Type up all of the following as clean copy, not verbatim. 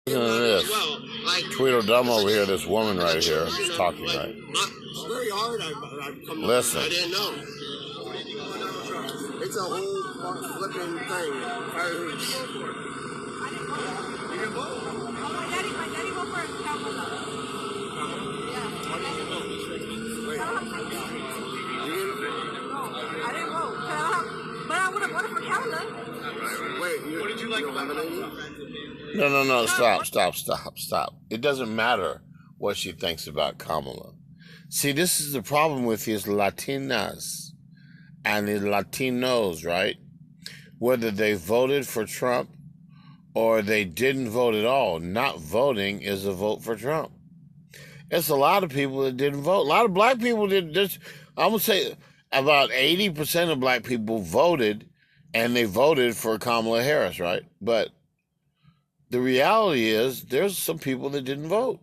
Listen to this. Tweedledum over here, this woman right here is talking right. It's very hard. I've come Listen. I didn't know. It's a whole flipping thing. You can vote. My daddy voted for Kamala. Yeah. Why didn't you vote? Wait. You didn't vote? No, I didn't vote. But I would have voted for Kamala. Wait, what did you like about it? No. Stop. It doesn't matter what she thinks about Kamala. See, this is the problem with his Latinas and his Latinos, right? Whether they voted for Trump or they didn't vote at all, not voting is a vote for Trump. It's a lot of people that didn't vote. A lot of black people did this. I'm going to say about 80% of black people voted, and they voted for Kamala Harris, right? But the reality is there's some people that didn't vote.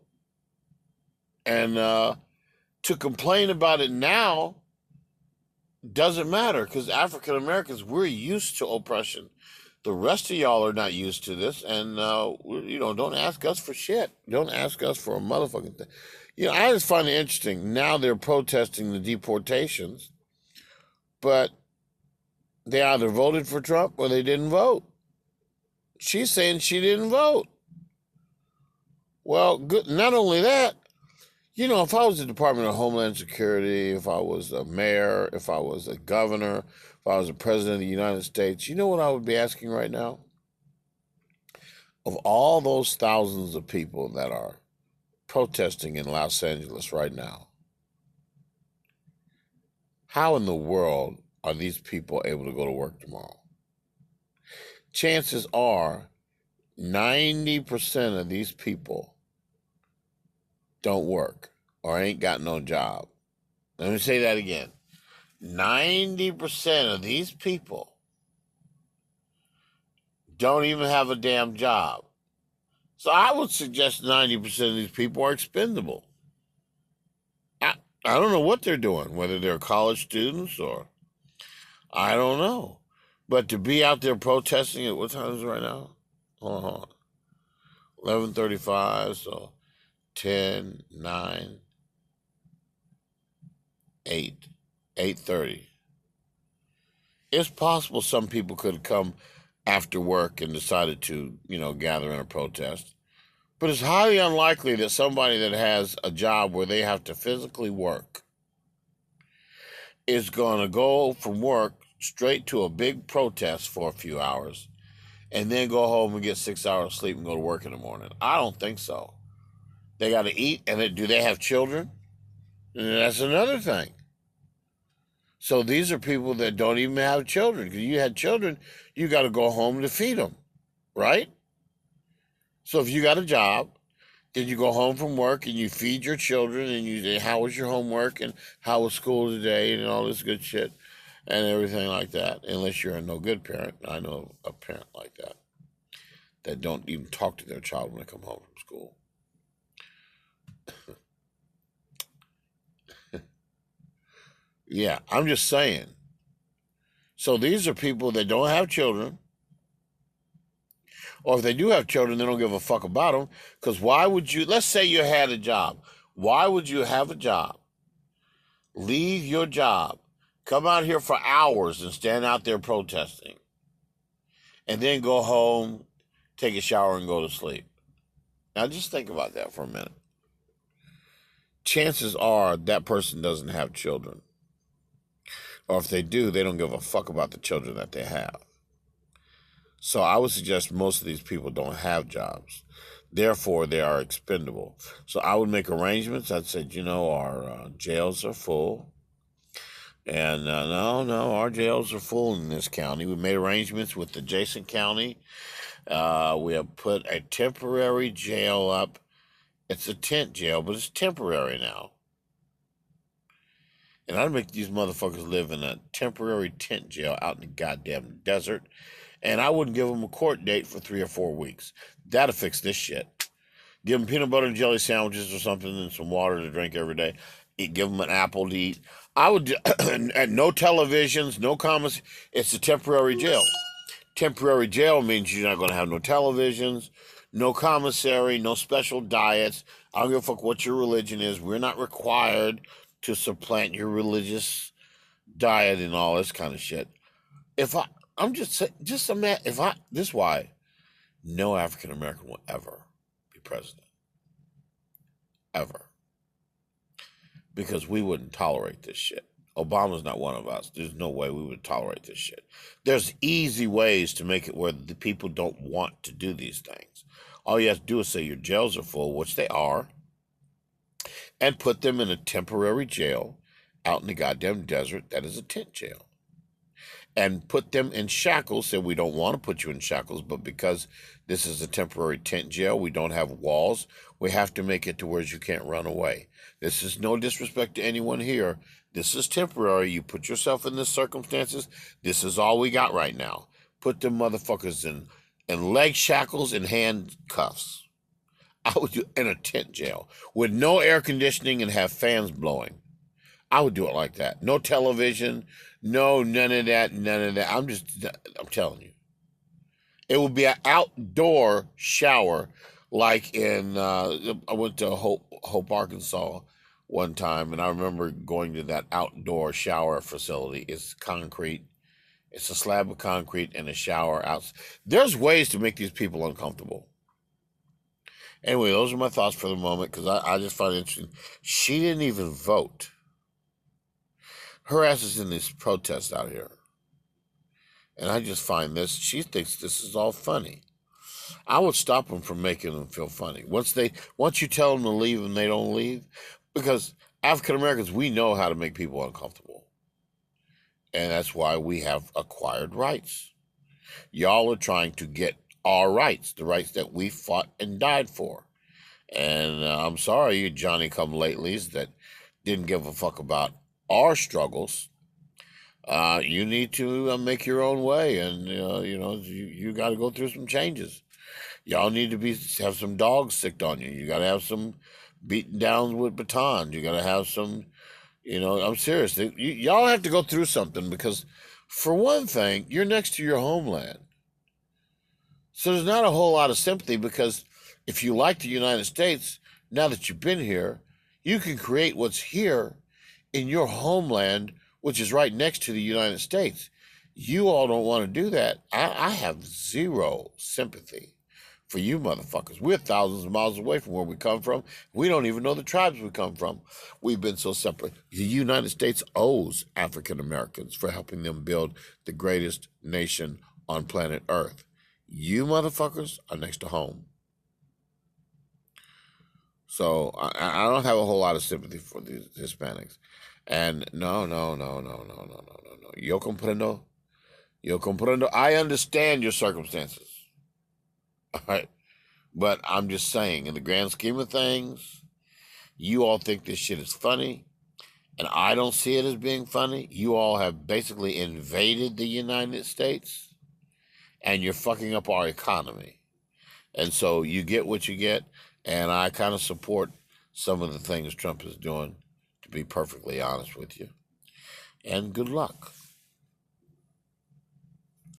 And to complain about it now doesn't matter, because African Americans, we're used to oppression. The rest of y'all are not used to this, and don't ask us for shit. Don't ask us for a motherfucking thing. I just find it interesting. Now they're protesting the deportations, but they either voted for Trump or they didn't vote. She's saying she didn't vote. Well, good. Not only that, if I was the Department of Homeland Security, if I was a mayor, if I was a governor, if I was the president of the United States, you know what I would be asking right now? Of all those thousands of people that are protesting in Los Angeles right now, how in the world are these people able to go to work tomorrow? Chances are 90% of these people don't work or ain't got no job. Let me say that again. 90% of these people don't even have a damn job. So I would suggest 90% of these people are expendable. I don't know what they're doing, whether they're college students or I don't know. But to be out there protesting at what time is it right now? Hold on. 11:35, so 10, 9, 8, 8:30. It's possible some people could have come after work and decided to, gather in a protest. But it's highly unlikely that somebody that has a job where they have to physically work is going to go from work straight to a big protest for a few hours and then go home and get 6 hours sleep and go to work in the morning. I don't think so. They got to eat, and do they have children? And that's another thing. So these are people that don't even have children. Because you had children, you got to go home to feed them, right? So if you got a job, then you go home from work and you feed your children and you say, how was your homework and how was school today and all this good shit and everything like that. Unless you're a no good parent. I know a parent like that don't even talk to their child when they come home from school. Yeah, I'm just saying. So these are people that don't have children. Or if they do have children, they don't give a fuck about them. Because why would you, let's say you had a job. Why would you have a job, leave your job, come out here for hours and stand out there protesting, and then go home, take a shower, and go to sleep? Now just think about that for a minute. Chances are that person doesn't have children. Or if they do, they don't give a fuck about the children that they have. So I would suggest most of these people don't have jobs. Therefore, they are expendable. So I would make arrangements. I'd say, our jails are full. And no, our jails are full in this county. We made arrangements with the adjacent county. We have put a temporary jail up. It's a tent jail, but it's temporary now. And I'd make these motherfuckers live in a temporary tent jail out in the goddamn desert. And I wouldn't give them a court date for 3 or 4 weeks. That'll fix this shit. Give them peanut butter and jelly sandwiches or something and some water to drink every day. Give them an apple to eat. I would, and no televisions, no comments. It's a temporary jail. Temporary jail means you're not going to have no televisions, No commissary, no special diets. I don't give a fuck what your religion is. We're not required to supplant your religious diet and all this kind of shit. If I'm just saying, just imagine this is why no African American will ever be president. Ever. Because we wouldn't tolerate this shit. Obama's not one of us. There's no way we would tolerate this shit. There's easy ways to make it where the people don't want to do these things. All you have to do is say your jails are full, which they are, and put them in a temporary jail out in the goddamn desert that is a tent jail. And put them in shackles. Say we don't want to put you in shackles, but because this is a temporary tent jail, we don't have walls, we have to make it to where you can't run away. This is no disrespect to anyone here. This is temporary. You put yourself in these circumstances. This is all we got right now. Put them motherfuckers in leg shackles and handcuffs. I would do in a tent jail with no air conditioning and have fans blowing. I would do it like that. No television, no none of that. I'm telling you. It would be an outdoor shower like in, I went to Hope, Arkansas one time, and I remember going to that outdoor shower facility. It's concrete. It's a slab of concrete and a shower out. There's ways to make these people uncomfortable. Anyway, those are my thoughts for the moment because I just find it interesting. She didn't even vote. Her ass is in these protests out here. And I just find this, she thinks this is all funny. I would stop them from making them feel funny. Once you tell them to leave and they don't leave, because African Americans, we know how to make people uncomfortable. And that's why we have acquired rights. Y'all are trying to get our rights, the rights that we fought and died for. And I'm sorry, you Johnny-come-latelys that didn't give a fuck about our struggles. You need to make your own way, and you got to go through some changes. Y'all need to have some dogs sicked on you. You got to have some beaten down with batons. You got to have some, I'm serious. Y'all have to go through something because, for one thing, you're next to your homeland. So there's not a whole lot of sympathy because if you like the United States, now that you've been here, you can create what's here in your homeland, which is right next to the United States. You all don't want to do that. I have zero sympathy for you motherfuckers. We're thousands of miles away from where we come from. We don't even know the tribes we come from. We've been so separate. The United States owes African Americans for helping them build the greatest nation on planet Earth. You motherfuckers are next to home. So I don't have a whole lot of sympathy for the Hispanics. And no. Yo comprendo. I understand your circumstances. All right. But I'm just saying, in the grand scheme of things, you all think this shit is funny. And I don't see it as being funny. You all have basically invaded the United States. And you're fucking up our economy. And so you get what you get. And I kind of support some of the things Trump is doing, to be perfectly honest with you. And good luck.